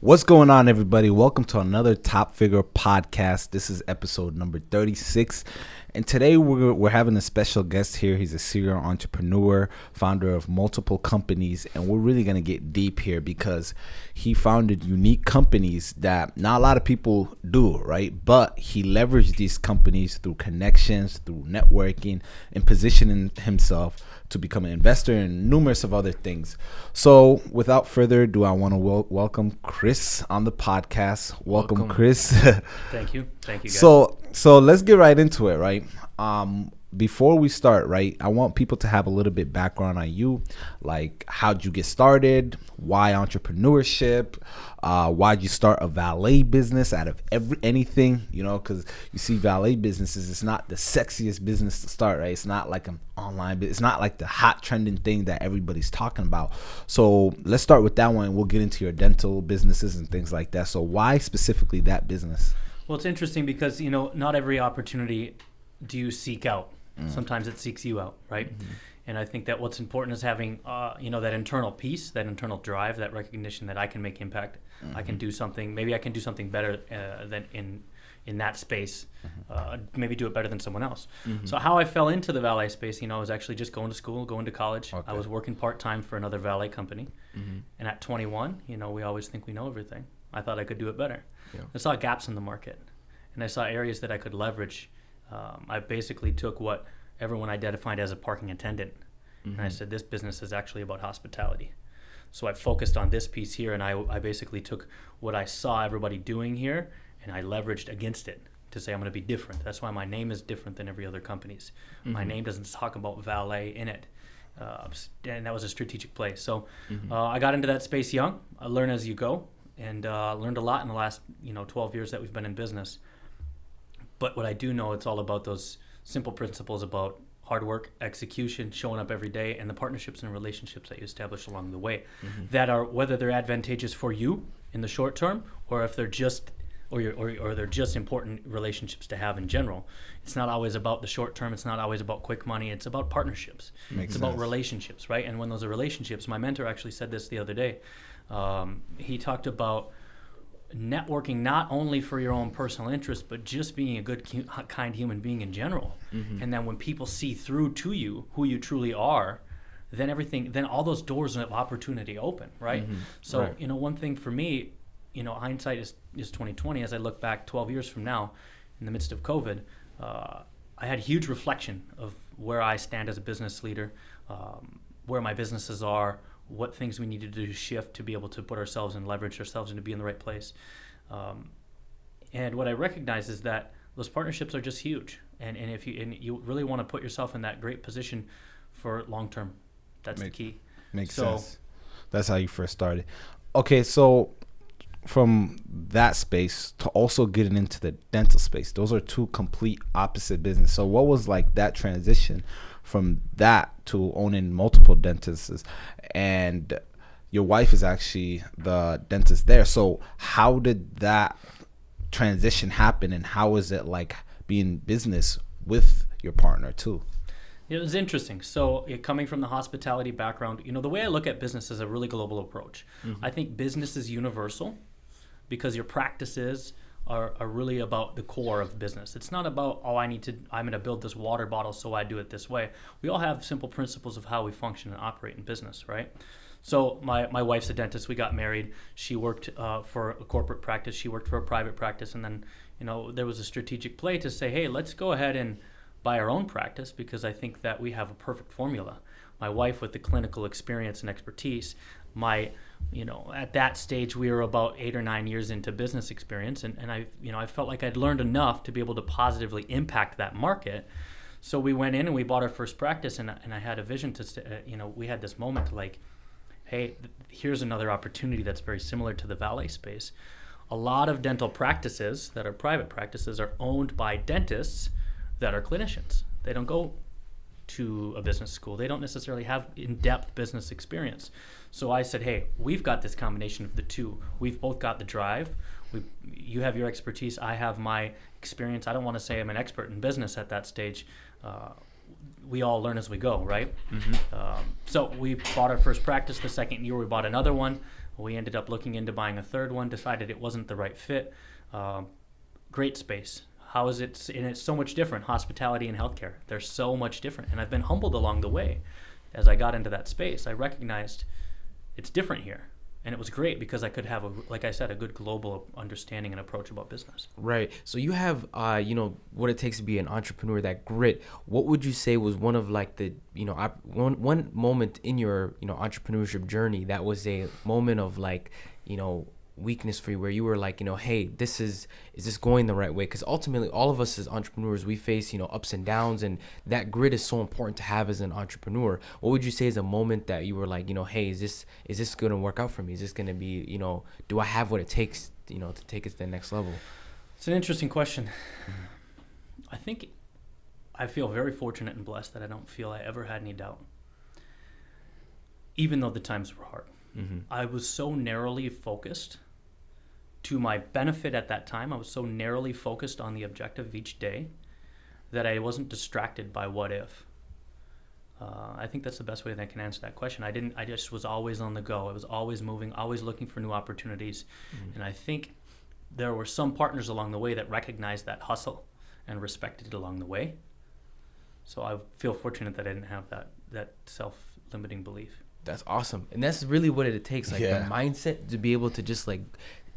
What's going on, everybody? Welcome to another Top Figure podcast. This is episode number 36. And today we're having a special guest here. He's a serial entrepreneur, founder of multiple companies. And we're really going to get deep here because he founded unique companies that not a lot of people do, right? But he leveraged these companies through connections, through networking, and positioning himself to become an investor and numerous of other things. So without further ado, I want to welcome Chris on the podcast. Welcome. Chris. Thank you guys. So let's get right into it, right? Before we start, right, I want people to have a little bit background on you, like how'd you get started, why entrepreneurship, why'd you start a valet business out of anything, because you see valet businesses, it's not the sexiest business to start, right? It's not like an online, it's not like the hot trending thing that everybody's talking about. So let's start with that one and we'll get into your dental businesses and things like that. So why specifically that business? Well, it's interesting because, not every opportunity do you seek out. Sometimes it seeks you out, right? Mm-hmm. And I think that what's important is having, that internal peace, that internal drive, that recognition that I can make impact. Mm-hmm. I can do something. Maybe I can do something better than in that space. Mm-hmm. Maybe do it better than someone else. Mm-hmm. So how I fell into the valet space, I was actually just going to school, going to college. Okay. I was working part-time for another valet company. Mm-hmm. And at 21, we always think we know everything. I thought I could do it better. Yeah. I saw gaps in the market. And I saw areas that I could leverage. I basically took what everyone identified as a parking attendant, and I said, this business is actually about hospitality. So I focused on this piece here, and I basically took what I saw everybody doing here, and I leveraged against it to say I'm going to be different. That's why my name is different than every other company's. Mm-hmm. My name doesn't talk about valet in it, and that was a strategic play. So I got into that space young. I learn as you go, and learned a lot in the last 12 years that we've been in business. But what I do know, it's all about those simple principles about hard work, execution, showing up every day, and the partnerships and relationships that you establish along the way. Mm-hmm. That are, whether they're advantageous for you in the short term, or if they're just or they're just important relationships to have in general. It's not always about the short term. It's not always about quick money. It's about partnerships. It's about relationships, right? And when those are relationships, my mentor actually said this the other day. He talked about networking not only for your own personal interest, but just being a good, kind human being in general. Mm-hmm. And then when people see through to you who you truly are, then all those doors of opportunity open, right? Mm-hmm. So, right. One thing for me, hindsight is 2020. As I look back 12 years from now, in the midst of COVID, I had huge reflection of where I stand as a business leader, where my businesses are, what things we need to do to shift to be able to put ourselves and leverage ourselves and to be in the right place. And what I recognize is that those partnerships are just huge. And if you really want to put yourself in that great position for long term, that's the key. Makes sense. That's how you first started. Okay, so from that space to also getting into the dental space, those are two complete opposite business. So what was like that transition from that to owning multiple dentists? And your wife is actually the dentist there. So how did that transition happen, and how is it like being business with your partner too? It was interesting. So coming from the hospitality background, the way I look at business is a really global approach. Mm-hmm. I think business is universal because your practices are really about the core of business. It's not about, I'm going to build this water bottle, so I do it this way. We all have simple principles of how we function and operate in business, right? So my wife's a dentist. We got married. She worked for a corporate practice. She worked for a private practice. And then, there was a strategic play to say, hey, let's go ahead and buy our own practice, because I think that we have a perfect formula. My wife with the clinical experience and expertise, at that stage we were about 8 or 9 years into business experience, and I felt like I'd learned enough to be able to positively impact that market. So we went in and we bought our first practice, and I had a vision to, we had this moment like, hey, here's another opportunity that's very similar to the valet space. A lot of dental practices that are private practices are owned by dentists that are clinicians. They don't go to a business school. They don't necessarily have in-depth business experience. So I said, hey, we've got this combination of the two. We've both got the drive. You have your expertise. I have my experience. I don't want to say I'm an expert in business at that stage. We all learn as we go, right? Mm-hmm. So we bought our first practice. The second year we bought another one. We ended up looking into buying a third one, decided it wasn't the right fit. Great space. How is it? And it's so much different. Hospitality and healthcare, they're so much different. And I've been humbled along the way. As I got into that space, I recognized it's different here. And it was great because I could have, like I said, a good global understanding and approach about business. Right. So you have, what it takes to be an entrepreneur, that grit. What would you say was one of like the, one moment in your, entrepreneurship journey that was a moment of like, weakness for you, where you were like, hey, is this going the right way? Because ultimately all of us as entrepreneurs, we face, ups and downs, and that grit is so important to have as an entrepreneur. What would you say is a moment that you were like, hey, is this going to work out for me? Is this going to be, do I have what it takes, to take it to the next level? It's an interesting question. I think I feel very fortunate and blessed that I don't feel I ever had any doubt, even though the times were hard. Mm-hmm. I was so narrowly focused. To my benefit at that time, I was so narrowly focused on the objective of each day that I wasn't distracted by what if. I think that's the best way that I can answer that question. I just was always on the go. I was always moving, always looking for new opportunities. Mm-hmm. And I think there were some partners along the way that recognized that hustle and respected it along the way. So I feel fortunate that I didn't have that self-limiting belief. That's awesome. And that's really what it takes, like the mindset to be able to just like,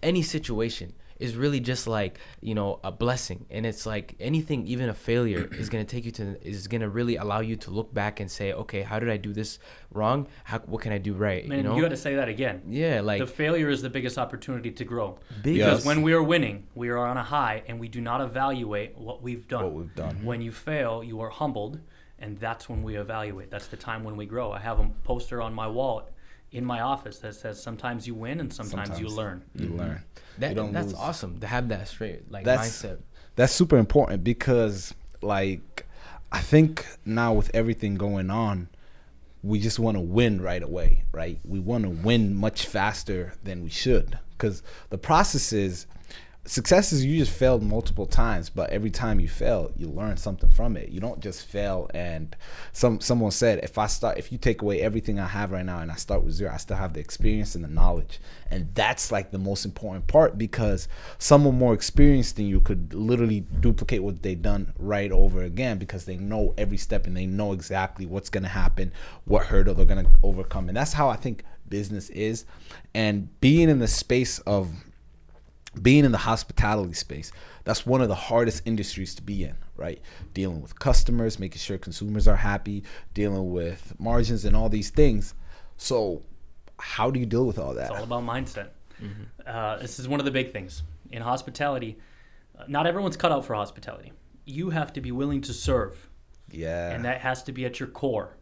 any situation is really just like, a blessing. And it's like anything, even a failure is going to really allow you to look back and say, okay, how did I do this wrong? What can I do right? Man, you got to say that again. Yeah. Like, the failure is the biggest opportunity to grow. Because when we are winning, we are on a high and we do not evaluate what we've done. When you fail, you are humbled. And that's when we evaluate. That's the time when we grow. I have a poster on my wall in my office that says sometimes you win and sometimes you learn. You learn. That's awesome to have that straight mindset. That's super important because like I think now with everything going on, we just want to win right away, right? We want to win much faster than we should, because the process is success is you just failed multiple times, but every time you fail, you learn something from it. You don't just fail. And someone said, if you take away everything I have right now and I start with zero, I still have the experience and the knowledge. And that's like the most important part, because someone more experienced than you could literally duplicate what they've done right over again, because they know every step and they know exactly what's going to happen, what hurdle they're going to overcome. And that's how I think business is. And being in the hospitality space, that's one of the hardest industries to be in, right? Dealing with customers, making sure consumers are happy, dealing with margins and all these things. So how do you deal with all that? It's all about mindset. Mm-hmm. This is one of the big things. In hospitality, not everyone's cut out for hospitality. You have to be willing to serve. Yeah. And that has to be at your core.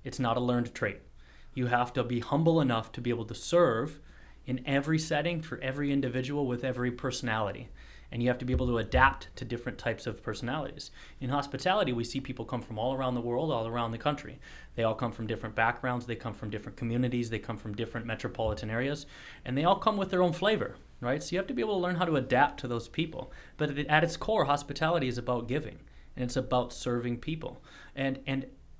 It's not a learned trait. You have to be humble enough to be able to serve in every setting for every individual with every personality. And you have to be able to adapt to different types of personalities. In hospitality, we see people come from all around the world, all around the country. They all come from different backgrounds. They come from different communities. They come from different metropolitan areas. And they all come with their own flavor, right? So you have to be able to learn how to adapt to those people. But at its core, hospitality is about giving. And it's about serving people. And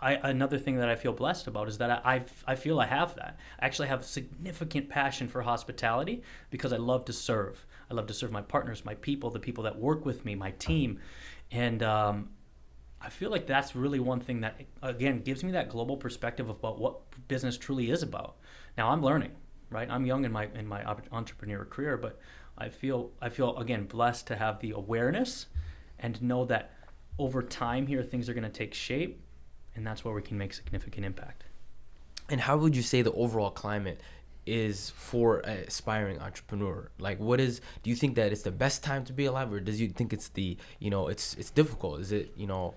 another thing that I feel blessed about is that I feel I have that. I actually have significant passion for hospitality because I love to serve. I love to serve my partners, my people, the people that work with me, my team. And I feel like that's really one thing that, again, gives me that global perspective about what business truly is about. Now, I'm learning, right? I'm young in my entrepreneur career, but I feel again blessed to have the awareness and to know that over time here things are going to take shape. And that's where we can make significant impact. And how would you say the overall climate is for an aspiring entrepreneur? Like, do you think that it's the best time to be alive, or does you think it's it's difficult? Is it,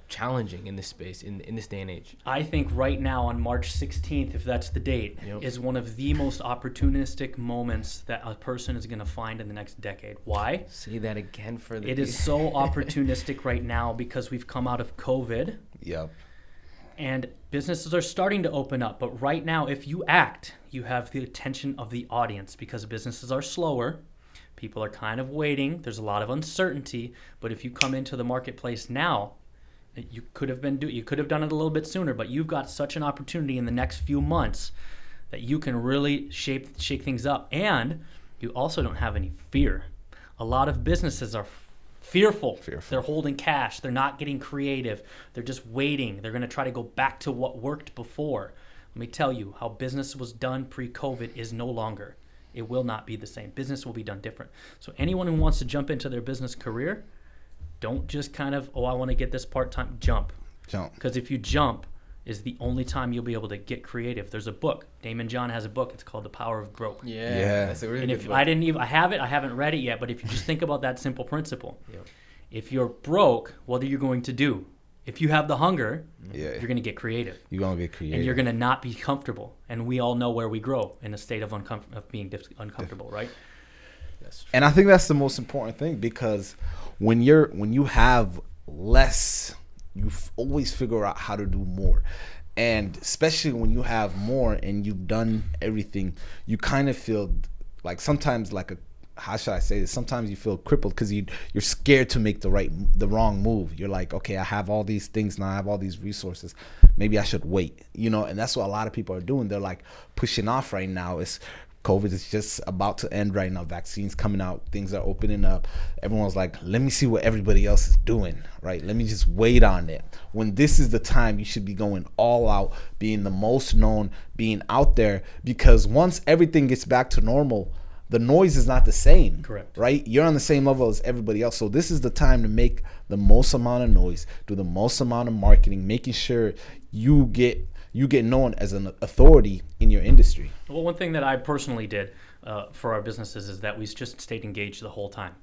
challenging in this space, in this day and age? I think right now on March 16th, if that's the date, is one of the most opportunistic moments that a person is going to find in the next decade. Why? Say that again for the... It is so opportunistic right now because we've come out of COVID. Yep. And businesses are starting to open up. But right now, if you act, you have the attention of the audience because businesses are slower. People are kind of waiting. There's a lot of uncertainty. But if you come into the marketplace now, you could have done it a little bit sooner. But you've got such an opportunity in the next few months that you can really shake things up. And you also don't have any fear. A lot of businesses are fearful. They're holding cash. They're not getting creative. They're just waiting. They're going to try to go back to what worked before. Let me tell you, how business was done pre-COVID is no longer. It will not be the same. Business will be done different. So anyone who wants to jump into their business career, don't just kind of, I want to get this part-time. Jump. Because if you jump, is the only time you'll be able to get creative. There's a book. Damon John has a book. It's called The Power of Broke. Yeah. That's a really good book. I haven't read it yet, but if you just think about that simple principle, if you're broke, what are you going to do? If you have the hunger, you're going to get creative. You're going to get creative. And you're going to not be comfortable. And we all know where we grow in a state of being uncomfortable, right? That's true. And I think that's the most important thing, because when you have less, you always figure out how to do more. And especially when you have more and you've done everything, you kind of feel like sometimes how should I say this? Sometimes you feel crippled because you're scared to make the wrong move. You're like, okay, I have all these things now, I have all these resources. Maybe I should wait, and that's what a lot of people are doing. They're like pushing off right now. COVID is just about to end right now. Vaccines coming out, things are opening up. Everyone's like, let me see what everybody else is doing, right? Let me just wait on it. When this is the time, you should be going all out, being the most known, being out there, because once everything gets back to normal, the noise is not the same. Correct. Right? You're on the same level as everybody else. So this is the time to make the most amount of noise, do the most amount of marketing, making sure you get known as an authority in your industry. Well, one thing that I personally did for our businesses is that we just stayed engaged the whole time.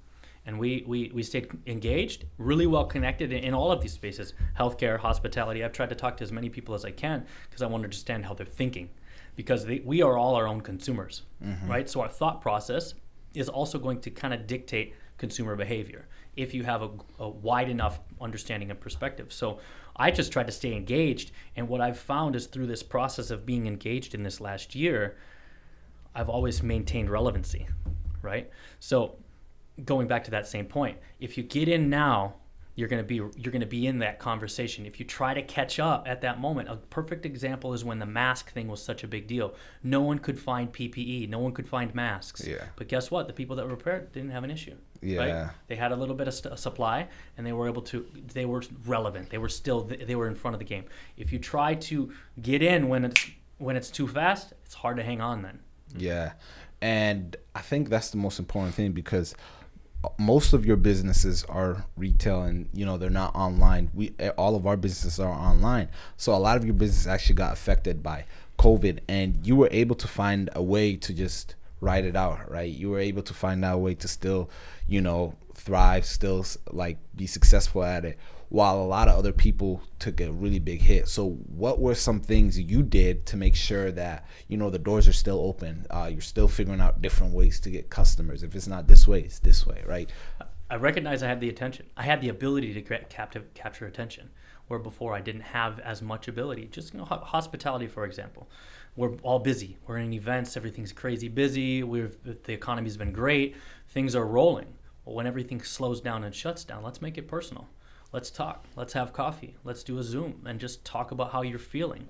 And we stayed engaged, really well connected in all of these spaces, healthcare, hospitality. I've tried to talk to as many people as I can because I want to understand how they're thinking, because we are all our own consumers, right? So our thought process is also going to kind of dictate consumer behavior if you have a wide enough understanding and perspective. So I just tried to stay engaged, and what I've found is through this process of being engaged in this last year, I've always maintained relevancy, right? So going back to that same point, if you get in now, you're going to be in that conversation. If you try to catch up at that moment, a perfect example is when the mask thing was such a big deal. No one could find PPE, no one could find masks. Yeah. But guess what? The people that were prepared didn't have an issue. Yeah. Right? They had a little bit of supply, and they were relevant. They were in front of the game. If you try to get in when it's too fast, it's hard to hang on then. Yeah. And I think that's the most important thing, because most of your businesses are retail, and they're not online. All of our businesses are online, so a lot of your business actually got affected by COVID, and you were able to find a way to just ride it out, right? You were able to find out a way to still thrive, still be successful at it, while a lot of other people took a really big hit. So what were some things you did to make sure that the doors are still open, you're still figuring out different ways to get customers? If it's not this way, it's this way, right? I recognize I had the attention. I had the ability to capture attention, where before I didn't have as much ability. Just hospitality, for example. We're all busy. We're in events. Everything's crazy busy. The economy's been great. Things are rolling. Well, when everything slows down and shuts down, let's make it personal. Let's talk. Let's have coffee. Let's do a Zoom and just talk about how you're feeling,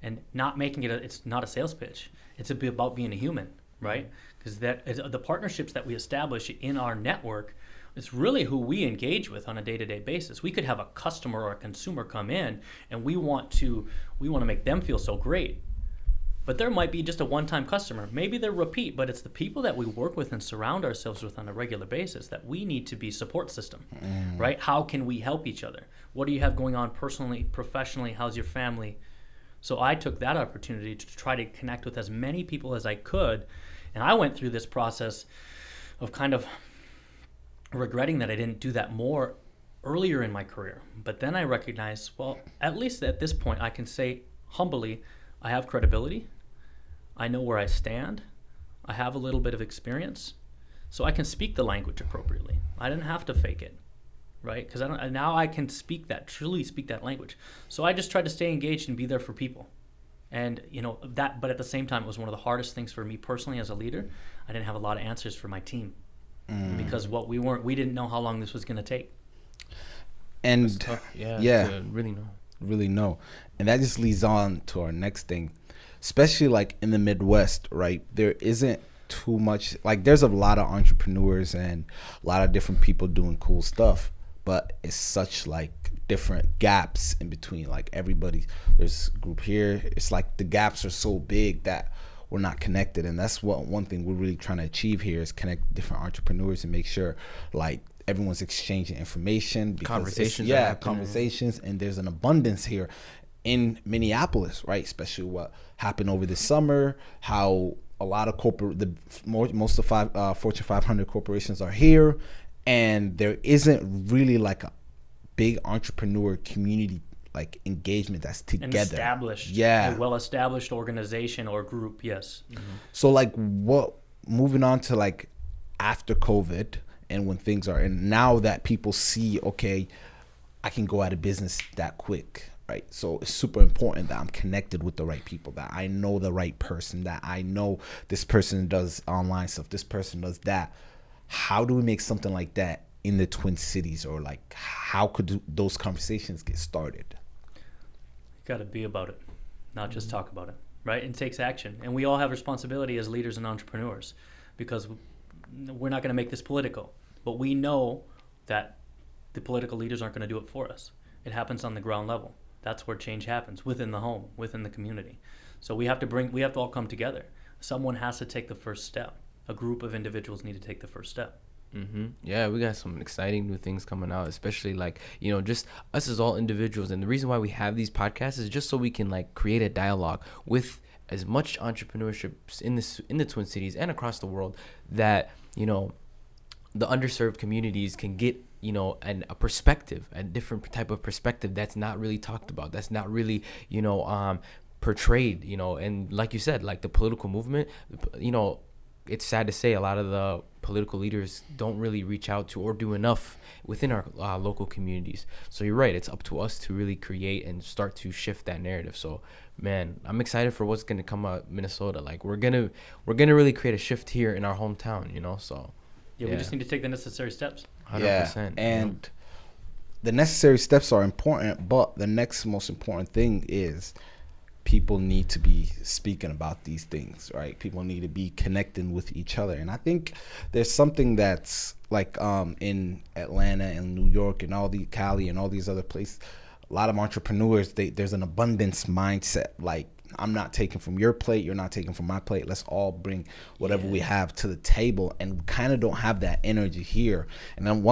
and not making it. It's not a sales pitch. It's about being a human, right? Because the partnerships that we establish in our network, it's really who we engage with on a day-to-day basis. We could have a customer or a consumer come in, and we want to make them feel so great. But there might be just a one-time customer. Maybe they're repeat, but it's the people that we work with and surround ourselves with on a regular basis that we need to be support system, right? How can we help each other? What do you have going on personally, professionally? How's your family? So I took that opportunity to try to connect with as many people as I could. And I went through this process of kind of regretting that I didn't do that more earlier in my career. But then I recognized, well, at least at this point, I can say humbly, I have credibility. I know where I stand. I have a little bit of experience, so I can speak the language appropriately. I didn't have to fake it, right? Because now I can truly speak that language. So I just tried to stay engaged and be there for people, and that. But at the same time, it was one of the hardest things for me personally as a leader. I didn't have a lot of answers for my team because we didn't know how long this was going to take. And tough. Yeah, really know. And that just leads on to our next thing. especially like in the Midwest, right? There isn't too much, like there's a lot of entrepreneurs and a lot of different people doing cool stuff, but it's such like different gaps in between. Like everybody, there's a group here. It's like the gaps are so big that we're not connected, and that's what one thing we're really trying to achieve here is connect different entrepreneurs and make sure like everyone's exchanging information, because conversations, and there's an abundance here in Minneapolis, right? Especially what happened over the summer, how a lot of most of Fortune 500 corporations are here, and there isn't really like a big entrepreneur community like engagement that's together. A well-established organization or group, yes. Mm-hmm. So like moving on to like after COVID and when things are, and now that people see, okay, I can go out of business that quick, right? So it's super important that I'm connected with the right people, that I know the right person, that I know this person does online stuff, this person does that. How do we make something like that in the Twin Cities, or like how could those conversations get started? Got to be about it, not just talk about it, right? It takes action, and we all have responsibility as leaders and entrepreneurs, because we're not going to make this political, but we know that the political leaders aren't going to do it for us. It happens on the ground level. That's where change happens, within the home, within the community. So we have to all come together. Someone has to take the first step. A group of individuals need to take the first step. Mm-hmm. Yeah, we got some exciting new things coming out, especially like, just us as all individuals. And the reason why we have these podcasts is just so we can like create a dialogue with as much entrepreneurship in the Twin Cities and across the world, that, the underserved communities can get, a perspective, a different type of perspective that's not really talked about, that's not really, portrayed, and like you said, like the political movement, it's sad to say a lot of the political leaders don't really reach out to or do enough within our local communities. So you're right, it's up to us to really create and start to shift that narrative. So man, I'm excited for what's going to come out of Minnesota. Like we're gonna really create a shift here in our hometown, so yeah, we just need to take the necessary steps. 100%. Yeah, and the necessary steps are important, but the next most important thing is people need to be speaking about these things, right? People need to be connecting with each other. And I think there's something that's like in Atlanta and New York and all the Cali and all these other places, a lot of entrepreneurs, there's an abundance mindset. Like, I'm not taking from your plate, you're not taking from my plate. Let's all bring whatever we have to the table, and we kind of don't have that energy here. And then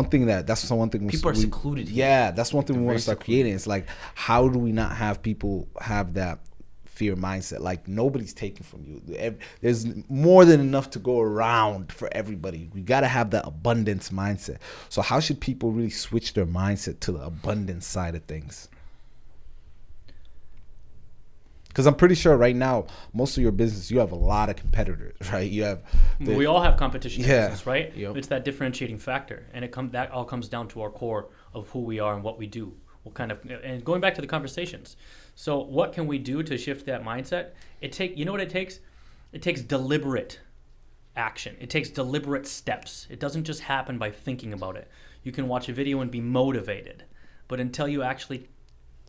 that's one thing people are secluded here. Yeah, that's one thing we want to start creating. It's like, how do we not have people have that fear mindset? Like, nobody's taking from you. There's more than enough to go around for everybody. We got to have that abundance mindset. So how should people really switch their mindset to the abundance side of things? Because I'm pretty sure right now, most of your business, you have a lot of competitors, right? We all have competition in business, right? Yep. It's that differentiating factor, and that all comes down to our core of who we are and what we do. And going back to the conversations. So what can we do to shift that mindset? You know what it takes? It takes deliberate action. It takes deliberate steps. It doesn't just happen by thinking about it. You can watch a video and be motivated, but until you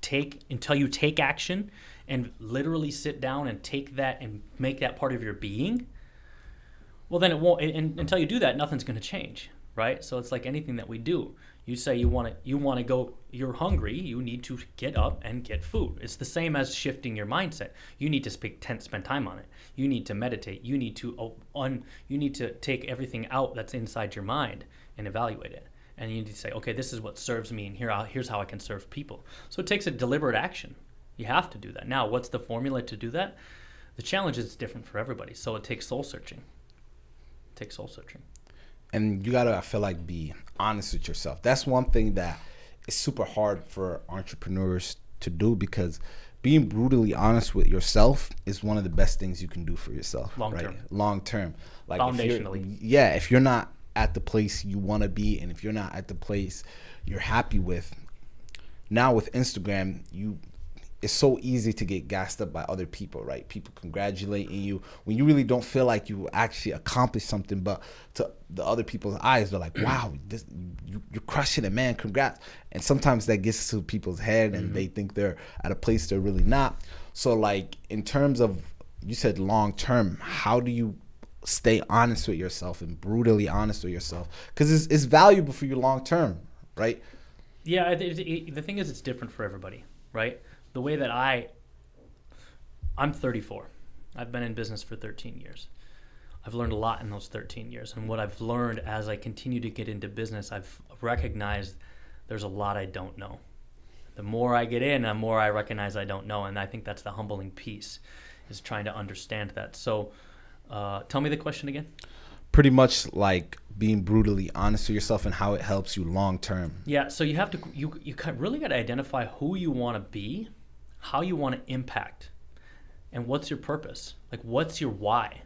take action and literally sit down and take that and make that part of your being, well, then it won't. And until you do that, nothing's going to change, right? So it's like anything that we do. You say you want to go, you're hungry, you need to get up and get food. It's the same as shifting your mindset. You need to spend time on it. You need to meditate. You need to take everything out that's inside your mind and evaluate it. And you need to say, okay, this is what serves me, and here's how I can serve people. So it takes a deliberate action. You have to do that. Now, what's the formula to do that? The challenge is different for everybody. So it takes soul searching. And you gotta, I feel like, be honest with yourself. That's one thing that is super hard for entrepreneurs to do, because being brutally honest with yourself is one of the best things you can do for yourself. Long term. Like, foundationally. If you're not at the place you want to be, and if you're not at the place you're happy with, now with Instagram, it's so easy to get gassed up by other people, right? People congratulating you when you really don't feel like you actually accomplished something, but to the other people's eyes, they're like, wow, you're crushing it, man, congrats. And sometimes that gets to people's head, and they think they're at a place they're really not. So like, in terms of you said long term. How do you stay honest with yourself and brutally honest with yourself? Because it's valuable for you long term, right? Yeah, the thing is, it's different for everybody, right? The way that I'm 34. I've been in business for 13 years. I've learned a lot in those 13 years. And what I've learned as I continue to get into business, I've recognized there's a lot I don't know. The more I get in, the more I recognize I don't know. And I think that's the humbling piece, is trying to understand that. So tell me the question again. Pretty much like being brutally honest with yourself and how it helps you long term. Yeah, so you have to, you really got to identify who you want to be, how you want to impact, and what's your purpose. Like, what's your why?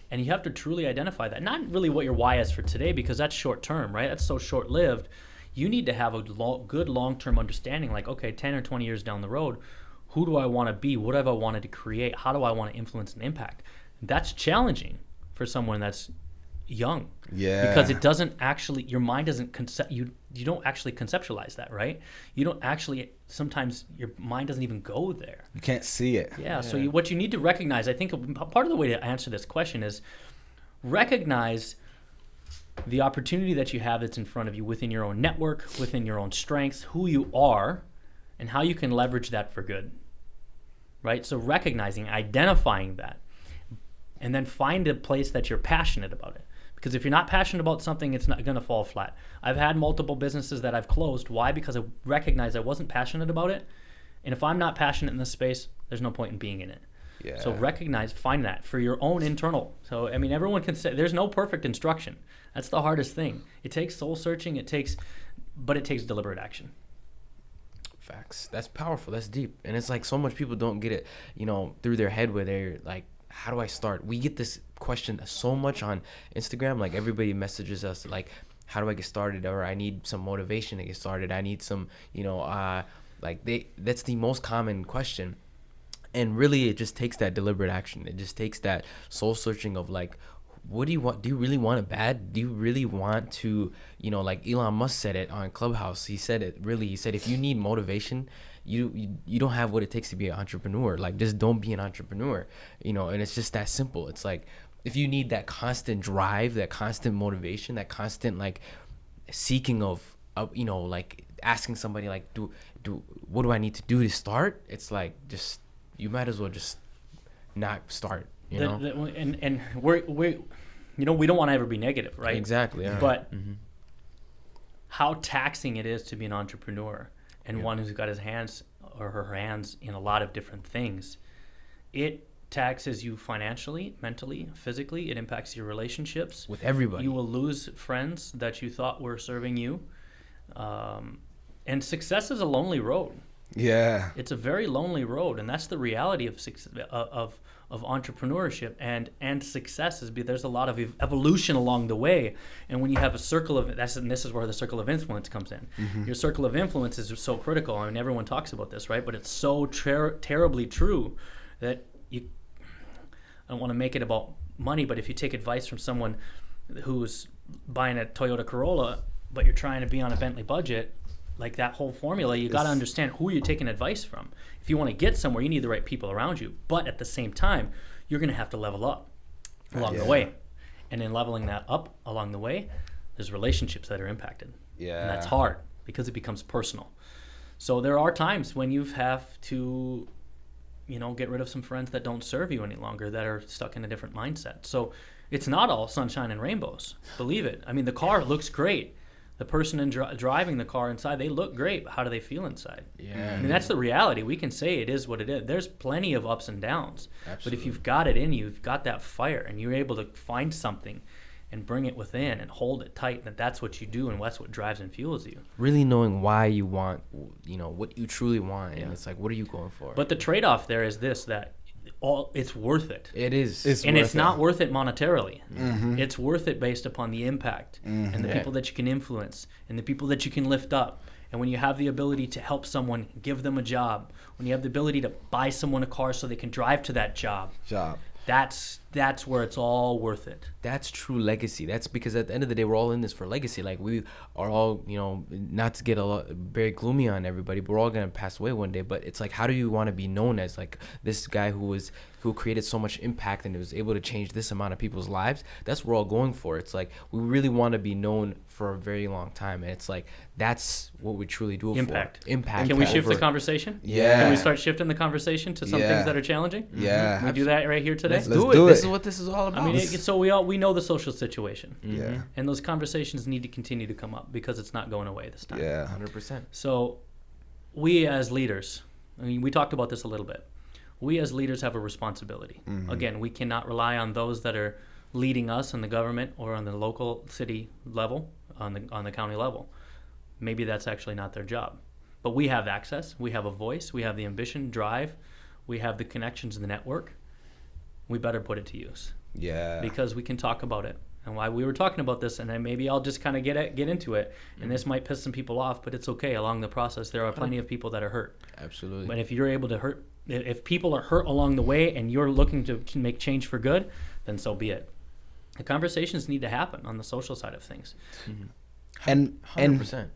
And you have to truly identify that. Not really what your why is for today, because that's short term, right? That's so short lived. You need to have a good long term understanding, like, okay, 10 or 20 years down the road, who do I want to be? What have I wanted to create? How do I want to influence and impact? That's challenging for someone that's young. Yeah. Because it doesn't actually, your mind doesn't you don't actually conceptualize that, right? You don't actually, sometimes your mind doesn't even go there. You can't see it. Yeah. So what you need to recognize, I think part of the way to answer this question is recognize the opportunity that you have that's in front of you within your own network, within your own strengths, who you are, and how you can leverage that for good, right? So recognizing, identifying that, and then find a place that you're passionate about it. Because if you're not passionate about something, it's not going to fall flat. I've had multiple businesses that I've closed. Why? Because I recognized I wasn't passionate about it. And if I'm not passionate in this space, there's no point in being in it. Yeah. So recognize, find that for your own internal. So, I mean, everyone can say there's no perfect instruction. That's the hardest thing. It takes soul searching. But it takes deliberate action. Facts. That's powerful. That's deep. And it's like so much people don't get it, through their head, where they're like, how do I start? We get this question so much on Instagram. Like, everybody messages us like, how do I get started? Or I need some motivation to get started. I need some, that's the most common question. And really, it just takes that deliberate action. It just takes that soul searching of like, what do you want? Do you really want it bad? Do you really want to, like Elon Musk said it on Clubhouse. He said, if you need motivation, you don't have what it takes to be an entrepreneur. Like, just don't be an entrepreneur, and it's just that simple. It's like, if you need that constant drive, that constant motivation, that constant like seeking of like asking somebody like, what do I need to do to start? It's like, just, you might as well just not start, and we're we don't want to ever be negative, right? Exactly. Yeah. But how taxing it is to be an entrepreneur and one who's got his hands or her hands in a lot of different things. It taxes you financially, mentally, physically. It impacts your relationships with everybody. You will lose friends that you thought were serving you. And success is a lonely road. Yeah. It's a very lonely road, and that's the reality of entrepreneurship and success. There's a lot of evolution along the way, and when you have a circle of this is where the circle of influence comes in. Mm-hmm. Your circle of influence is so critical. I mean, everyone talks about this, right? But it's so terribly true that I don't want to make it about money, but if you take advice from someone who's buying a Toyota Corolla, but you're trying to be on a Bentley budget, like that whole formula, you got to understand who you're taking advice from. If you want to get somewhere, you need the right people around you. But at the same time, you're going to have to level up along the way. And in leveling that up along the way, there's relationships that are impacted. Yeah. And that's hard because it becomes personal. So there are times when you have to, get rid of some friends that don't serve you any longer, that are stuck in a different mindset. So it's not all sunshine and rainbows. Believe it. I mean, the car looks great. The person driving the car inside, they look great, but how do they feel inside? Yeah. I mean, that's the reality. We can say it is what it is. There's plenty of ups and downs. Absolutely. But if you've got it in you, you've got that fire, and you're able to find something and bring it within and hold it tight, that's what you do, and that's what drives and fuels you. Really knowing why you want, what you truly want, and it's like, what are you going for? But the trade-off there is this, that it's worth it. It is. It's not worth it monetarily. Mm-hmm. It's worth it based upon the impact and the people that you can influence and the people that you can lift up. And when you have the ability to help someone, give them a job, when you have the ability to buy someone a car so they can drive to that job, that's that's where it's all worth it. That's true legacy. That's because at the end of the day, we're all in this for legacy. Like, we are all, not to get very gloomy on everybody, but we're all gonna pass away one day. But it's like, how do you want to be known as like this guy who created so much impact and was able to change this amount of people's lives? That's what we're all going for. It's like, we really want to be known for a very long time, and it's like, that's what we truly do. Impact. Impact. Can we shift the conversation? Yeah. Can we start shifting the conversation to some things that are challenging? Yeah. Can we do that right here today? Let's do it. This is what this is all about. I mean, so we know the social situation. Yeah. And those conversations need to continue to come up because it's not going away this time. Yeah. 100%. So we as leaders, I mean, we talked about this a little bit. We as leaders have a responsibility. Again, we cannot rely on those that are leading us in the government or on the local city level, on the county level. Maybe that's actually not their job. But we have access, we have a voice, we have the ambition, drive, we have the connections in the network. We better put it to use. Yeah. Because we can talk about it. And why we were talking about this, and then maybe I'll just kind of get into it. And this might piss some people off, but it's okay. Along the process, there are plenty of people that are hurt. Absolutely. But if you're able to if people are hurt along the way and you're looking to make change for good, then so be it. The conversations need to happen on the social side of things. And 100%.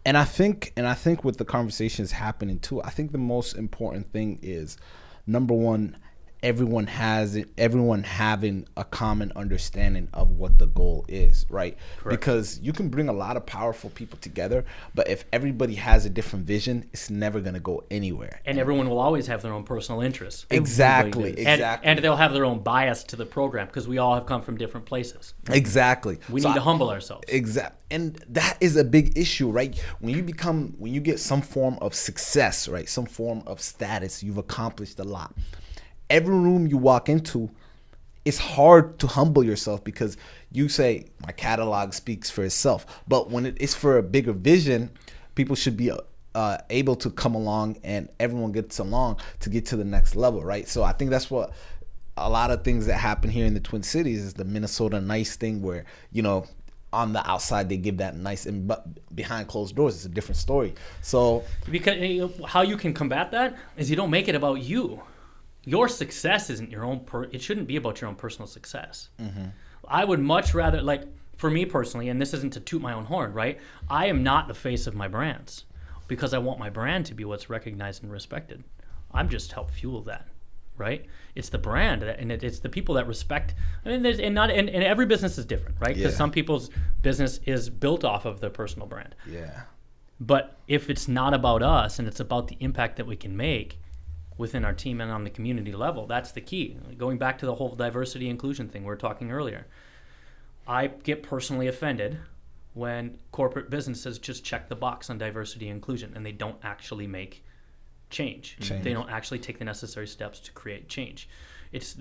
And I think with the conversations happening too, I think the most important thing is, number one, everyone having a common understanding of what the goal is, right? Correct. Because you can bring a lot of powerful people together, but if everybody has a different vision, it's never going to go anywhere. And everyone will always have their own personal interests. Exactly. And they'll have their own bias to the program because we all have come from different places. Exactly. We need to humble ourselves. Exactly. And that is a big issue, right? When you get some form of success, right? Some form of status, you've accomplished a lot. Every room you walk into, it's hard to humble yourself because you say, my catalog speaks for itself. But when it's for a bigger vision, people should be able to come along and everyone gets along to get to the next level, right? So I think that's what a lot of things that happen here in the Twin Cities is the Minnesota nice thing where, on the outside they give that nice, but behind closed doors it's a different story. So because how you can combat that is you don't make it about you. Your success isn't your own it shouldn't be about your own personal success. I would much rather, like, for me personally, and this isn't to toot my own horn, right? I am not the face of my brands because I want my brand to be what's recognized and respected. I'm just help fuel that, right? It's the brand and it's the people that respect. I mean, and every business is different, right? Because some people's business is built off of their personal brand. Yeah. But if it's not about us and it's about the impact that we can make within our team and on the community level, that's the key. Going back to the whole diversity inclusion thing we were talking earlier, I get personally offended when corporate businesses just check the box on diversity inclusion and they don't actually make change. They don't actually take the necessary steps to create change. There's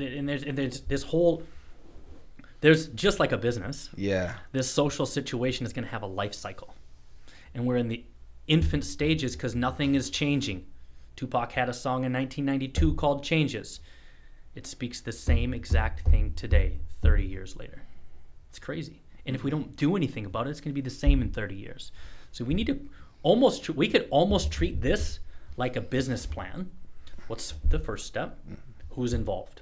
just like a business. Yeah. This social situation is going to have a life cycle, and we're in the infant stages because nothing is changing. Tupac had a song in 1992 called Changes. It speaks the same exact thing today, 30 years later. It's crazy. And if we don't do anything about it, it's going to be the same in 30 years. So we need to we could almost treat this like a business plan. What's the first step? Who's involved?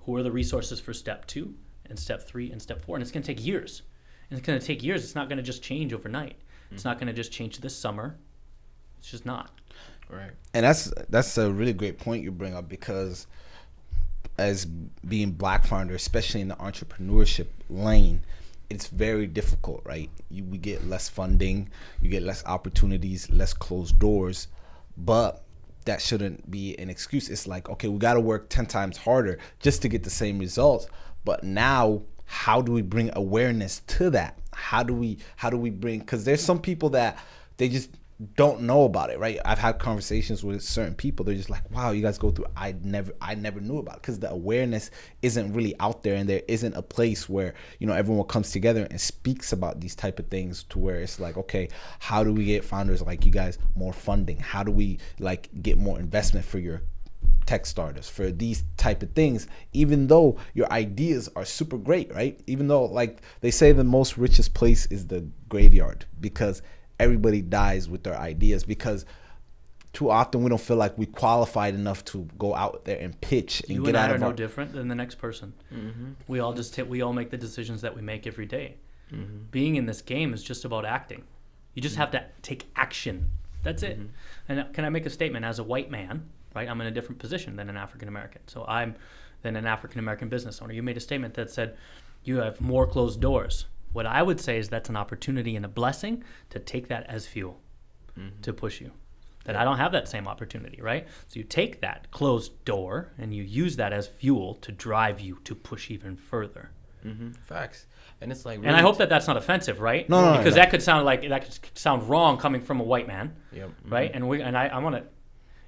Who are the resources for step 2 and step 3 and step 4? And it's going to take years. And it's going to take years. It's not going to just change overnight. It's not going to just change this summer. It's just not. Right. And that's a really great point you bring up, because as being Black founder, especially in the entrepreneurship lane, it's very difficult, right? We get less funding, you get less opportunities, less closed doors, but that shouldn't be an excuse. It's like, okay, we got to work 10 times harder just to get the same results. But now, how do we bring awareness to that? How do we bring, because there's some people that they just don't know about it, right? I've had conversations with certain people. They're just like, wow, you guys go through, I never knew about it, because the awareness isn't really out there, and there isn't a place where, everyone comes together and speaks about these type of things, to where it's like, okay, how do we get founders like you guys more funding? How do we get more investment for your tech starters, for these type of things, even though your ideas are super great, right? Even though, they say the most richest place is the graveyard, because everybody dies with their ideas, because too often we don't feel like we qualified enough to go out there and pitch and You get and I out are of no our. different than the next person. Mm-hmm. We all make the decisions that we make every day. Mm-hmm. Being in this game is just about acting. You just have to take action. That's it. And can I make a statement as a white man, right? I'm in a different position than an African American. So I'm than an African American business owner. You made a statement that said you have more closed doors. What I would say is that's an opportunity and a blessing to take that as fuel to push you. That I don't have that same opportunity, right? So you take that closed door and you use that as fuel to drive you to push even further. Facts. And it's like, And I hope that that's not offensive, right? No, because no. that could sound wrong coming from a white man, Yep. right? And I want to.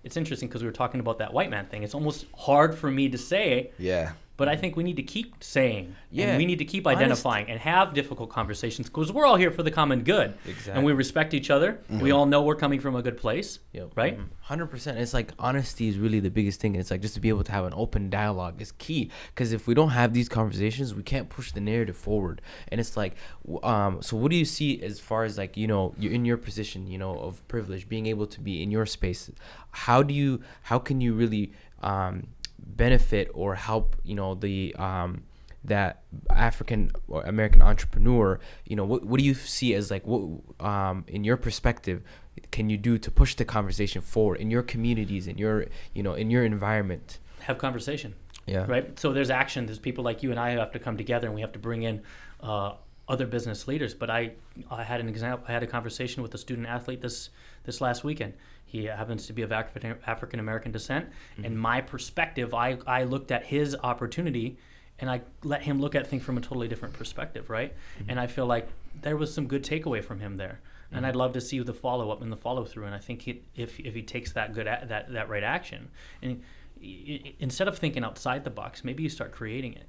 It's interesting because we were talking about that white man thing. It's almost hard for me to say, Yeah. but I think we need to keep saying, Yeah. and we need to keep identifying and have difficult conversations because we're all here for the common good, Exactly. and we respect each other. We all know we're coming from a good place, Yep. right? 100%. It's like honesty is really the biggest thing. It's like just to be able to have an open dialogue is key. Because if we don't have these conversations, we can't push the narrative forward. And it's like, so what do you see as far as like, you're in your position, of privilege, being able to be in your space? How can you really benefit or help, the that African or American entrepreneur? What do you see as like what in your perspective can you do to push the conversation forward in your communities, in your in your environment? Have conversation. Yeah. Right. So there's action. There's people like you and I who have to come together, and we have to bring in other business leaders. But I had an example. I had a conversation with a student athlete this last weekend. He happens to be of African American descent, and my perspective, I looked at his opportunity, and I let him look at things from a totally different perspective, right? And I feel like there was some good takeaway from him there, and I'd love to see the follow up and the follow through. And I think if he takes that that right action, and instead of thinking outside the box, maybe you start creating it.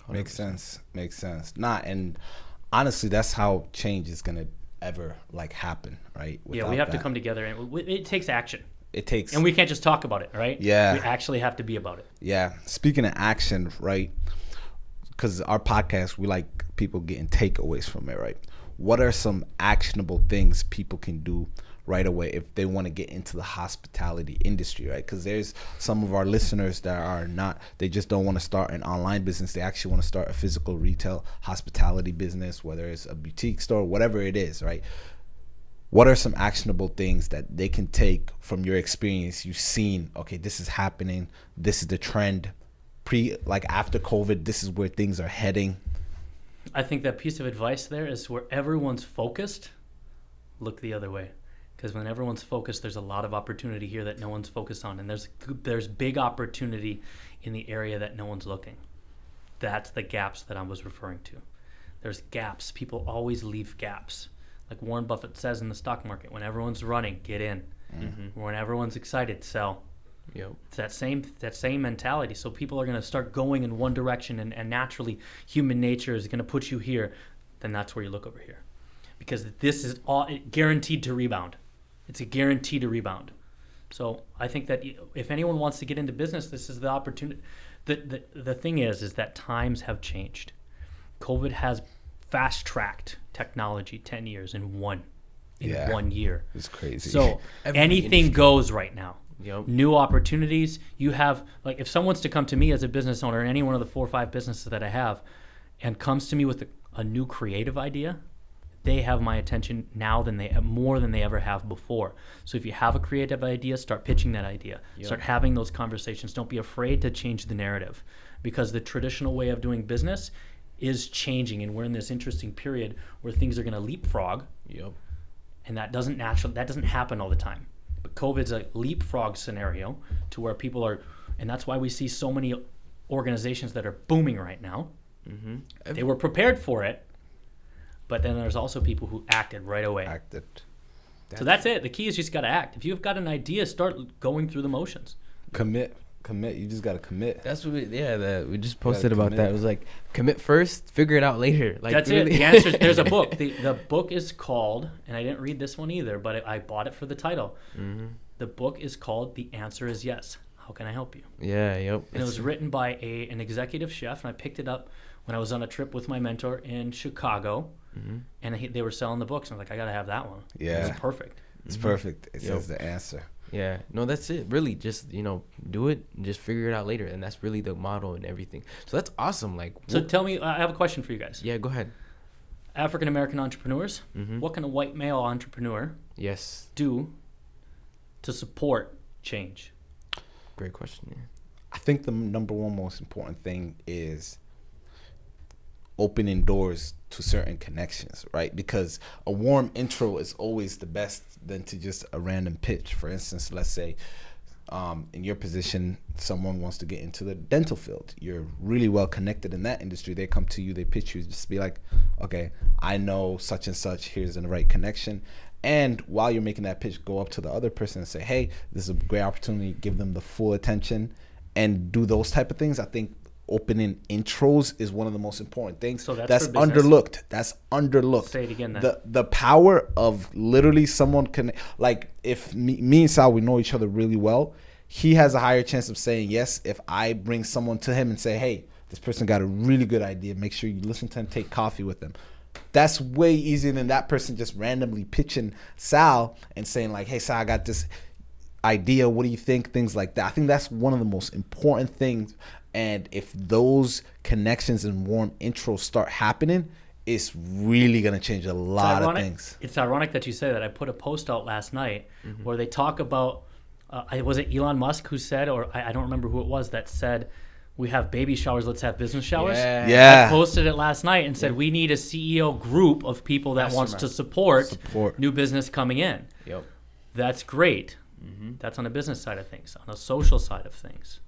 100%. Makes sense. And honestly, that's how change is gonna ever like happen, right? Yeah, we have to come together, and it takes action. It takes. And we can't just talk about it, right? Yeah. We actually have to be about it. Yeah. Speaking of action, right? Because our podcast, we like people getting takeaways from it, right? What are some actionable things people can do right away if they want to get into the hospitality industry, right? Because there's some of our listeners that are not, they just don't want to start an online business. They actually want to start a physical retail hospitality business, whether it's a boutique store, whatever it is, right? What are some actionable things that they can take from your experience? You've seen, okay, this is happening. This is the trend. After COVID, this is where things are heading. I think that piece of advice there is where everyone's focused, look the other way. Because when everyone's focused, there's a lot of opportunity here that no one's focused on. And there's big opportunity in the area that no one's looking. That's the gaps that I was referring to. There's gaps. People always leave gaps. Like Warren Buffett says in the stock market, when everyone's running, get in. When everyone's excited, sell. Yep. It's that same mentality. So people are going to start going in one direction, and naturally human nature is going to put you here. Then that's where you look over here. Because this is all guaranteed to rebound. It's a guarantee to rebound. So I think that if anyone wants to get into business, this is the opportunity. The thing is that times have changed. COVID has fast-tracked technology 10 years in one year. It's crazy. So Every anything industry. goes right now. Yep. New opportunities. You have, like, if someone's to come to me as a business owner in any one of the 4 or 5 businesses that I have and comes to me with a new creative idea, they have my attention now more than they ever have before. So if you have a creative idea, start pitching that idea. Yep. Start having those conversations. Don't be afraid to change the narrative, because the traditional way of doing business is changing, and we're in this interesting period where things are going to leapfrog. Yep. And that doesn't happen all the time. But COVID's a leapfrog scenario to where people are, and that's why we see so many organizations that are booming right now. They were prepared for it, but then there's also people who acted right away. So that's it. The key is you just got to act. If you've got an idea, start going through the motions. Commit. You just got to commit. That's what we just posted about that. It was like, commit first, figure it out later. Like, That's really. it. The answer, there's a book. The book is called, and I didn't read this one either, but I bought it for the title. The book is called The Answer is Yes. How can I help you? Yeah, yep. And it was written by an executive chef, and I picked it up when I was on a trip with my mentor in Chicago, and they were selling the books. And I was like, I got to have that one. Yeah. It's perfect. It's perfect. It says the answer. Yeah, no, that's it. Really, just do it and just figure it out later, and that's really the motto and everything. So that's awesome. Like, So tell me, I have a question for you guys. yeah, go ahead. African American entrepreneurs, Mm-hmm. what can a white male entrepreneur Yes, do to support change? great question. Yeah. I think the number one most important thing is opening doors to certain connections, right? Because a warm intro is always the best than to just a random pitch. For instance, let's say in your position, someone wants to get into the dental field. You're really well connected in that industry. They come to you, they pitch you, just be like, okay, I know such and such, here's the right connection. And while you're making that pitch, go up to the other person and say, hey, this is a great opportunity, give them the full attention and do those type of things. I think opening intros is one of the most important things. So that's for business. underlooked. That's underlooked. Say it again then. The power of literally someone can, like, if me and Sal, we know each other really well, he has a higher chance of saying yes if I bring someone to him and say, hey, this person got a really good idea, make sure you listen to him, take coffee with them. That's way easier than that person just randomly pitching Sal and saying like, hey, Sal, I got this idea, what do you think? Things like that. I think that's one of the most important things. And if those connections and warm intros start happening, it's really going to change a lot of things. It's ironic that you say that. I put a post out last night where they talk about, was it Elon Musk who said, or I don't remember who it was that said, we have baby showers, let's have business showers. Yeah. I posted it last night and said, we need a CEO group of people that wants to support new business coming in. Yep. That's great. That's on the business side of things. On the social side of things,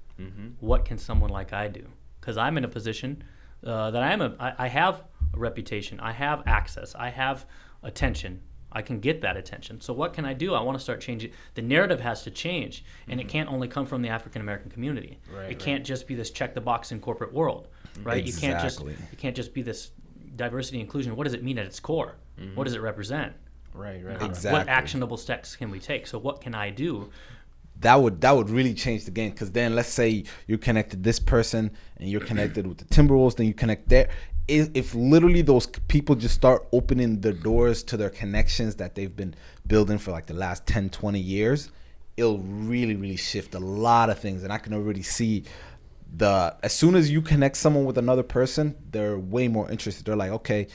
what can someone like I do? Because I'm in a position that I have a reputation, I have access, I have attention, I can get that attention. So what can I do? I want to start changing. The narrative has to change, and it can't only come from the African American community. It can't just be this check the box in corporate world, right? Exactly. You can't just be this diversity inclusion. What does it mean at its core? What does it represent? Right. Exactly. What actionable steps can we take? So what can I do? That would really change the game, because then let's say you're connected this person and you're connected with the Timberwolves, then you connect there. If literally those people just start opening the doors to their connections that they've been building for like the last 10, 20 years, it'll really, really shift a lot of things. And I can already see as soon as you connect someone with another person, they're way more interested. They're like, okay,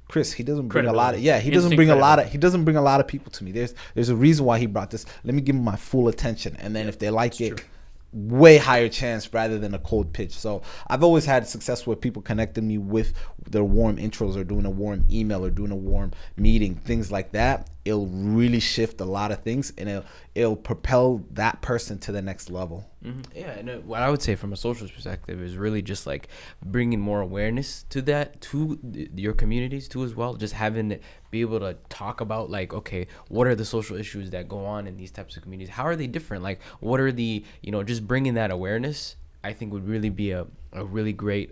Chris, he doesn't bring a lot of he doesn't bring a lot of people to me. There's a reason why he brought this. Let me give him my full attention, and then if they like it, way higher chance rather than a cold pitch. So I've always had success with people connecting me with their warm intros or doing a warm email or doing a warm meeting, things like that. It'll really shift a lot of things, and it'll propel that person to the next level. Yeah, and what I would say from a social perspective is really just like bringing more awareness to that, to your communities too as well. Just having it be able to talk about like, okay, what are the social issues that go on in these types of communities? How are they different? Like, what are the, just bringing that awareness, I think would really be a really great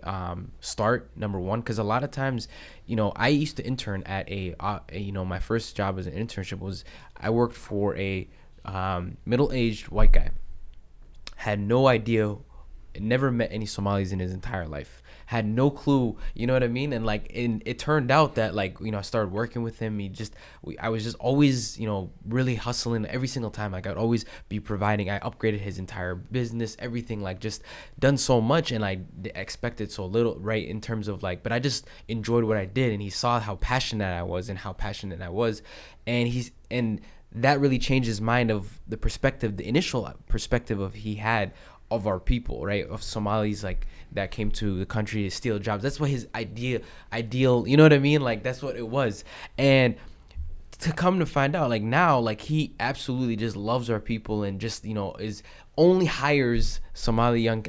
start, number one. Because a lot of times, I used to intern at my first job as an internship was I worked for a middle-aged white guy. Had no idea, never met any Somalis in his entire life. Had no clue, you know what I mean? And it turned out that I started working with him. I was just always, really hustling every single time. Like I'd always be providing. I upgraded his entire business, everything. Just done so much, and I expected so little, right? In terms of but I just enjoyed what I did, and he saw how passionate I was, and that really changed his mind of the perspective, the initial perspective he had of our people, right? Of Somalis that came to the country to steal jobs. That's what his ideal, you know what I mean? That's what it was. And to come to find out, now, he absolutely just loves our people and just, is only hires Somali young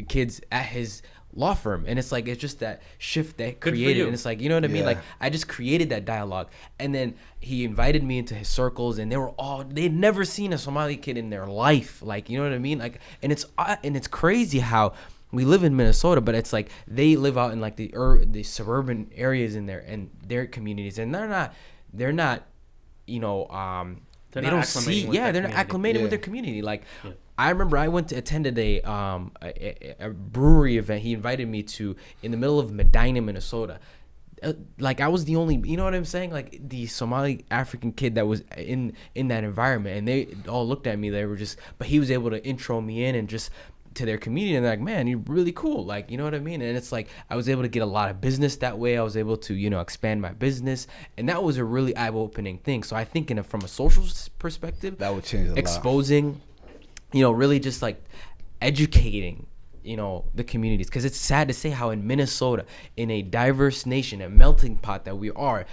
kids at his law firm. And it's just that shift that created, and it's you know what I mean? I just created that dialogue, and then he invited me into his circles, and they'd never seen a Somali kid in their life, you know what I mean? And it's crazy how we live in Minnesota, but it's they live out in the suburban areas in their communities, and they're not they don't see they're not acclimated with their community. I remember I attended a brewery event he invited me to in the middle of Medina, Minnesota. like I was the only, you know what I'm saying, like the Somali African kid that was in that environment, and they all looked at me. They were just, but he was able to intro me in and just to their community, and they're like, man, you're really cool, like, you know what I mean? And it's like I was able to get a lot of business that way. I was able to, you know, expand my business, and that was a really eye-opening thing. So I think from a social perspective, that would change a lot. Exposing, you know, really just like educating, you know, the communities, because it's sad to say how in Minnesota, in a diverse nation, a melting pot that we are,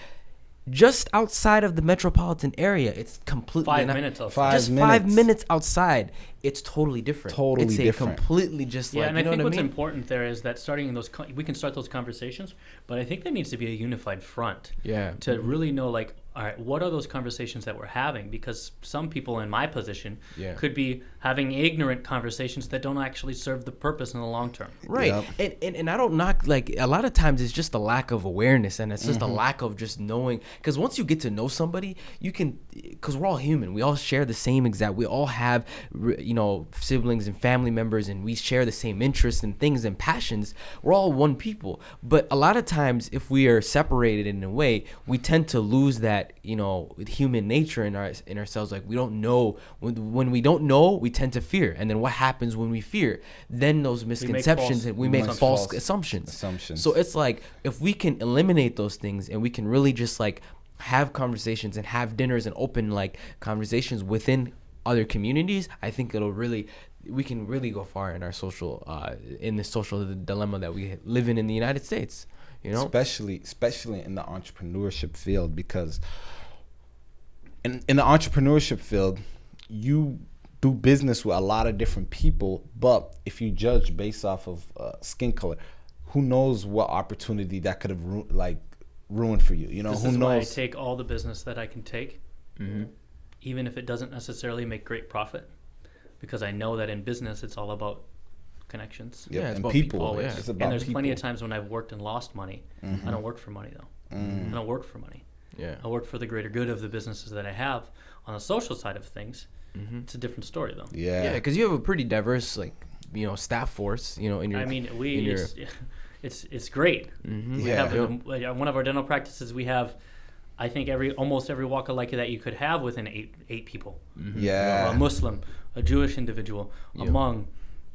just outside of the metropolitan area, it's completely 5 minutes outside. Just 5 minutes outside, it's totally different. Totally different. Completely just Yeah, like, and you I know think what what's I mean? important there is that starting in those, we can start those conversations, but I think there needs to be a unified front. Yeah. To really know, like, all right, what are those conversations that we're having? Because some people in my position could be having ignorant conversations that don't actually serve the purpose in the long term. Right. Yep. And I don't knock, like, a lot of times it's just a lack of awareness, and it's just a lack of just knowing. Because once you get to know somebody, you can, because we're all human. We all share the same we all have, you know, siblings and family members, and we share the same interests and things and passions. We're all one people. But a lot of times, if we are separated in a way, we tend to lose that, you know, human nature in ourselves. Like, we don't know. When we don't know, we tend to fear. And then what happens when we fear? Then those misconceptions, and we make false assumptions. So it's like, if we can eliminate those things, and we can really just like have conversations and have dinners and open like conversations within other communities, I think we can really go far in our social, in the social dilemma that we live in the United States. You know, especially in the entrepreneurship field, because in the entrepreneurship field, you do business with a lot of different people. But if you judge based off of skin color, who knows what opportunity that could have ruined for you? You know, this who is knows? why I take all the business that I can take, even if it doesn't necessarily make great profit, because I know that in business it's all about connections. Yeah, it's and about people. people, It's about And there's people. plenty of times when I've worked and lost money. I don't work for money, though. I don't work for money. Yeah. I work for the greater good of the businesses that I have. On the social side of things, it's a different story, though. Yeah, because you have a pretty diverse, like, you know, staff force. You know, in your. I mean, it's great. We have one of our dental practices. We have, I think, almost every walk of life that you could have within eight people. Yeah, A Muslim, a Jewish individual, a Hmong,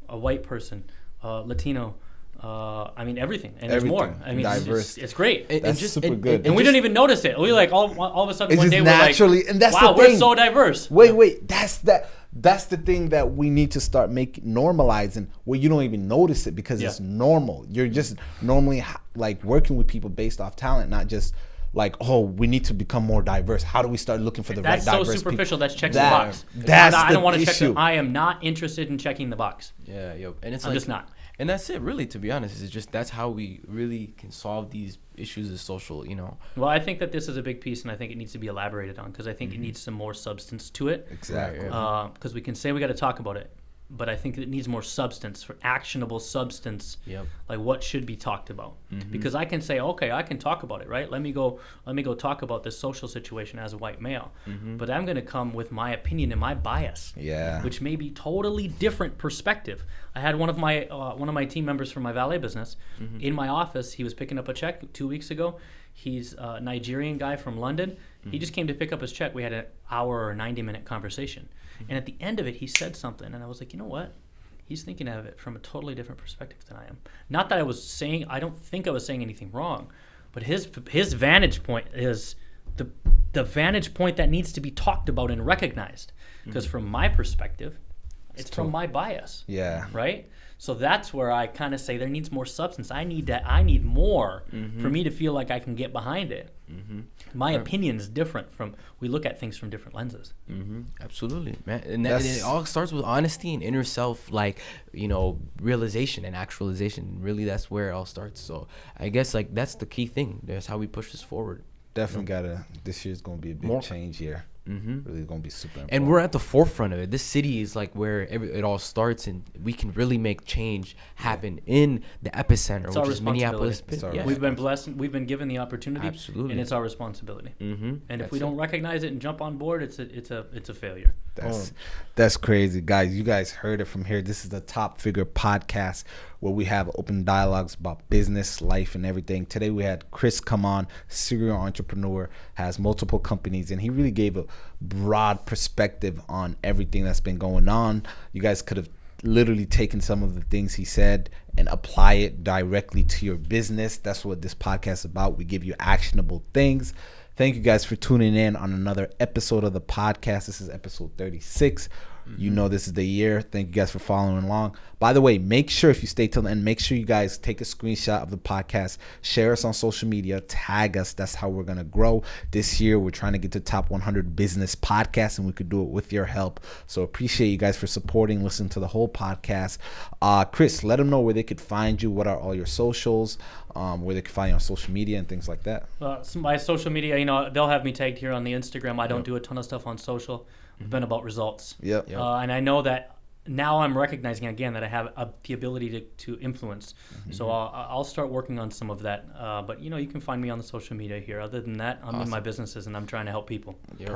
a white person, Latino. I mean, everything, and there's more. I mean, diverse. it's great. That's super good. And we don't even notice it. We like all of a sudden It's one just day naturally, we're like, and that's wow, the thing. we're so diverse. Wait, that's the thing that we need to start normalizing, where you don't even notice it because it's normal. You're just normally like working with people based off talent, not just like, oh, we need to become more diverse. How do we start looking for the right diverse people? That's so superficial. That's checking the box. I don't want to issue. check. I am not interested in checking the box. Yeah, and it's I'm just not. And that's it, really. To be honest, it's just that's how we really can solve these issues of social. You know. Well, I think that this is a big piece, and I think it needs to be elaborated on, because I think it needs some more substance to it. Exactly. Because we can say we got to talk about it, but I think it needs more substance, for actionable substance. Like what should be talked about. Because I can say, okay, I can talk about it, right? Let me go talk about this social situation as a white male. But I'm going to come with my opinion and my bias. Which may be totally different perspective. I had one of my team members from my valet business in my office. He was picking up a check 2 weeks ago. He's a Nigerian guy from London. He just came to pick up his check. We had an hour or 90-minute conversation. And at the end of it, he said something, and I was like, you know what? He's thinking of it from a totally different perspective than I am. Not that I don't think I was saying anything wrong, but his vantage point is the vantage point that needs to be talked about and recognized. Because from my perspective, it's from my bias. Right? So that's where I kind of say there needs more substance. I need more for me to feel like I can get behind it. My opinion is different we look at things from different lenses. Absolutely, man. And it all starts with honesty and inner self, like, you know, realization and actualization. Really, that's where it all starts. So I guess, like, that's the key thing. That's how we push this forward. Definitely this year's going to be a big change year. Really going to be super important. And we're at the forefront of it. This city is like where it all starts, and we can really make change happen in the epicenter, which is Minneapolis. We've been blessed. We've been given the opportunity. Absolutely. And it's our responsibility. And if we don't recognize it and jump on board, it's a failure. That's crazy, guys. You guys heard it from here. This is the Top Figure Podcast, where we have open dialogues about business, life, and everything. Today we had Chris come on, serial entrepreneur, has multiple companies, and he really gave a broad perspective on everything that's been going on. You guys could have literally taken some of the things he said and apply it directly to your business. That's what this podcast is about. We give you actionable things. Thank you guys for tuning in on another episode of the podcast. This is episode 36. You know this is the year. Thank you guys for following along. By the way, make sure if you stay till the end, make sure you guys take a screenshot of the podcast, share us on social media, tag us. That's how we're going to grow. This year, we're trying to get to top 100 business podcasts, and we could do it with your help. So appreciate you guys for supporting, listening to the whole podcast. Chris, let them know where they could find you. What are all your socials, where they can find you on social media and things like that. My social media, they'll have me tagged here on the Instagram. I don't do a ton of stuff on social. It's been about results. Yep. And I know that now I'm recognizing again that I have the ability to influence. So I'll start working on some of that. But you can find me on the social media here. Other than that, I'm in my businesses and I'm trying to help people. Yep.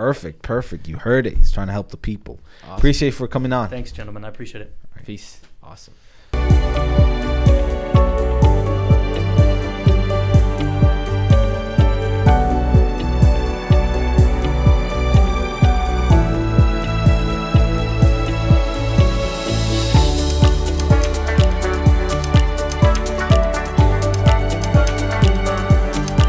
Perfect. You heard it. He's trying to help the people. Awesome. Appreciate you for coming on. Thanks, gentlemen. I appreciate it. Peace. Awesome.